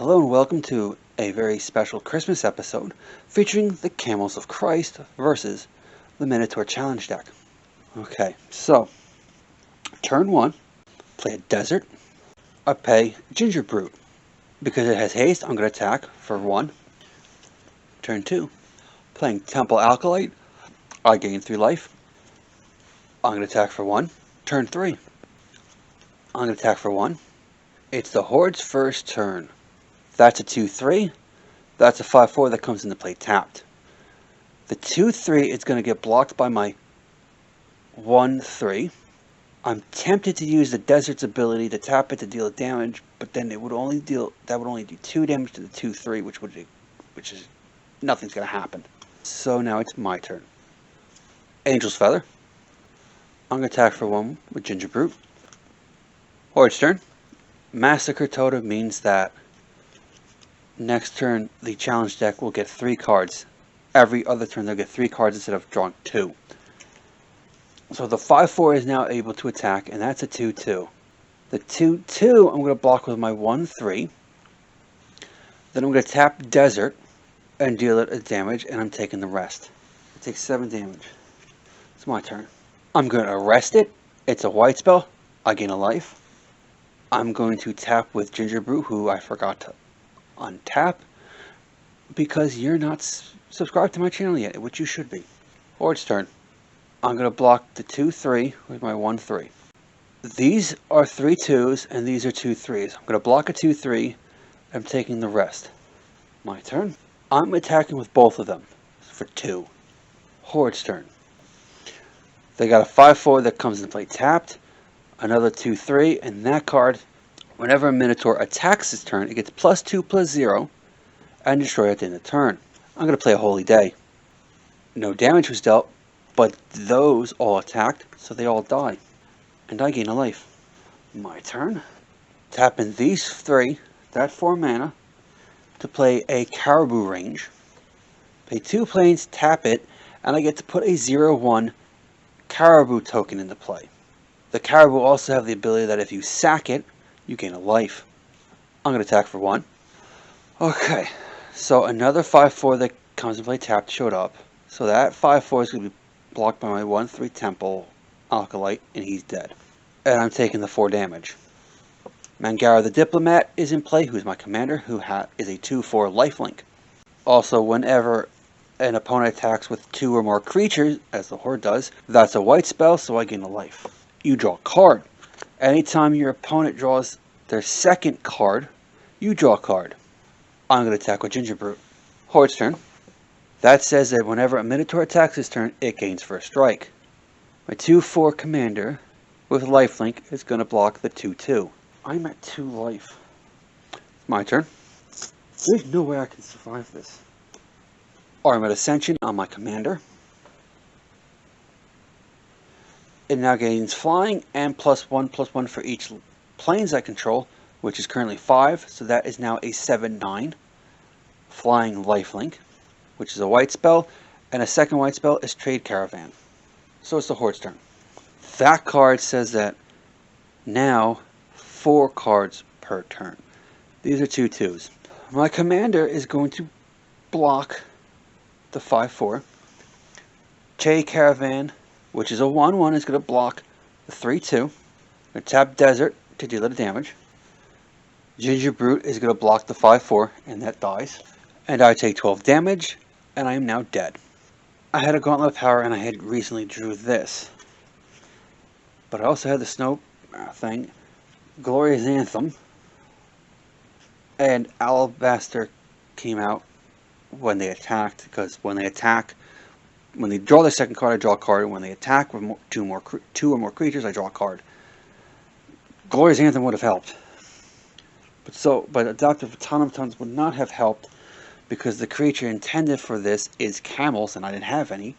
Hello and welcome to a very special Christmas episode featuring the Camels of Christ versus the Minotaur Challenge deck. Okay, so turn 1, play a Desert. I pay Ginger Brute. Because it has haste, I'm going to attack for 1. Turn 2, playing Temple Alkalite. I gain 3 life. I'm going to attack for 1. Turn 3, I'm going to attack for 1. It's the Horde's first turn. That's a 2-3. That's a 5-4 that comes into play tapped. The 2-3 is going to get blocked by my 1-3. I'm tempted to use the Desert's ability to tap it to deal damage, but then that would only do 2 damage to the 2-3, which is nothing's going to happen. So now it's my turn. Angel's Feather. I'm going to attack for 1 with Ginger Brute. Horde's turn. Massacre Totem means that next turn, the challenge deck will get 3 cards. Every other turn, they'll get 3 cards instead of drawing 2. So the 5-4 is now able to attack, and that's a 2-2. The 2-2, I'm going to block with my 1-3. Then I'm going to tap Desert and deal it a damage, and I'm taking the rest. It takes 7 damage. It's my turn. I'm going to arrest it. It's a white spell. I gain a life. I'm going to tap with Ginger Brew, who I forgot to untap because you're not subscribed to my channel yet, which you should be. Horde's turn. I'm going to block the 2-3 with my 1-3. These are 3 2s and these are 2 3s. I'm going to block a 2-3. I'm taking the rest. My turn. I'm attacking with both of them for 2. Horde's turn. They got a 5-4 that comes into play tapped. Another 2-3, and that card, whenever a Minotaur attacks this turn, it gets +2/+0 and destroy at the end of the turn. I'm going to play a Holy Day. No damage was dealt, but those all attacked, so they all die. And I gain a life. My turn. Tapping these 3, that 4 mana, to play a Caribou range. Pay 2 planes, tap it, and I get to put a 0/1 Caribou token into play. The Caribou also have the ability that if you sack it, you gain a life. I'm going to attack for 1. Okay, so another 5-4 that comes into play tapped showed up. So that 5-4 is going to be blocked by my 1-3 Temple Alkalite, and he's dead. And I'm taking the 4 damage. Mangara the Diplomat is in play, who's my commander, who is a 2-4 lifelink. Also, whenever an opponent attacks with 2 or more creatures, as the Horde does, that's a white spell, so I gain a life. You draw a card. Anytime your opponent draws their second card, you draw a card. I'm going to attack with Ginger Brute. Horde's turn. That says that whenever a Minotaur attacks this turn, it gains first strike. My 2-4 commander with lifelink is going to block the 2-2. I'm at 2 life. It's my turn. There's no way I can survive this. Armored Ascension on my commander. It now gains flying and +1/+1 for each planes I control, which is currently 5, so that is now a 7/9 flying lifelink, which is a white spell, and a second white spell is Trade Caravan. So it's the Horde's turn. That card says that now 4 cards per turn. These are 2 2s. My commander is going to block the 5-4. Trade Caravan, which is a 1/1, is going to block the 3-2. I'm going to tap Desert to deal it damage. Ginger Brute is going to block the 5-4, and that dies. And I take 12 damage, and I am now dead. I had a Gauntlet of Power, and I had recently drew this. But I also had the Snow thing, Glorious Anthem, and Alabaster came out when they attacked, because when they attack, when they draw their second card, I draw a card. When they attack with 2 or more creatures, I draw a card. Glorious Anthem would have helped. But Adoptive Automatons would not have helped because the creature intended for this is Camels, and I didn't have any.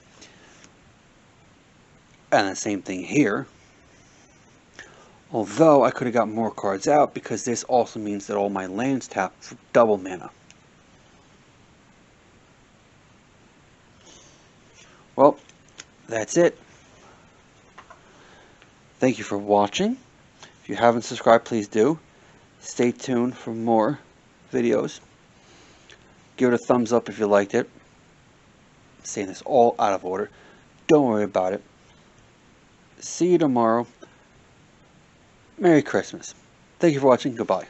And the same thing here. Although I could have got more cards out because this also means that all my lands tap for double mana. Well, that's it. Thank you for watching. If you haven't subscribed, please do. Stay tuned for more videos. Give it a thumbs up if you liked it. I'm saying this all out of order. Don't worry about it. See you tomorrow. Merry Christmas. Thank you for watching. Goodbye.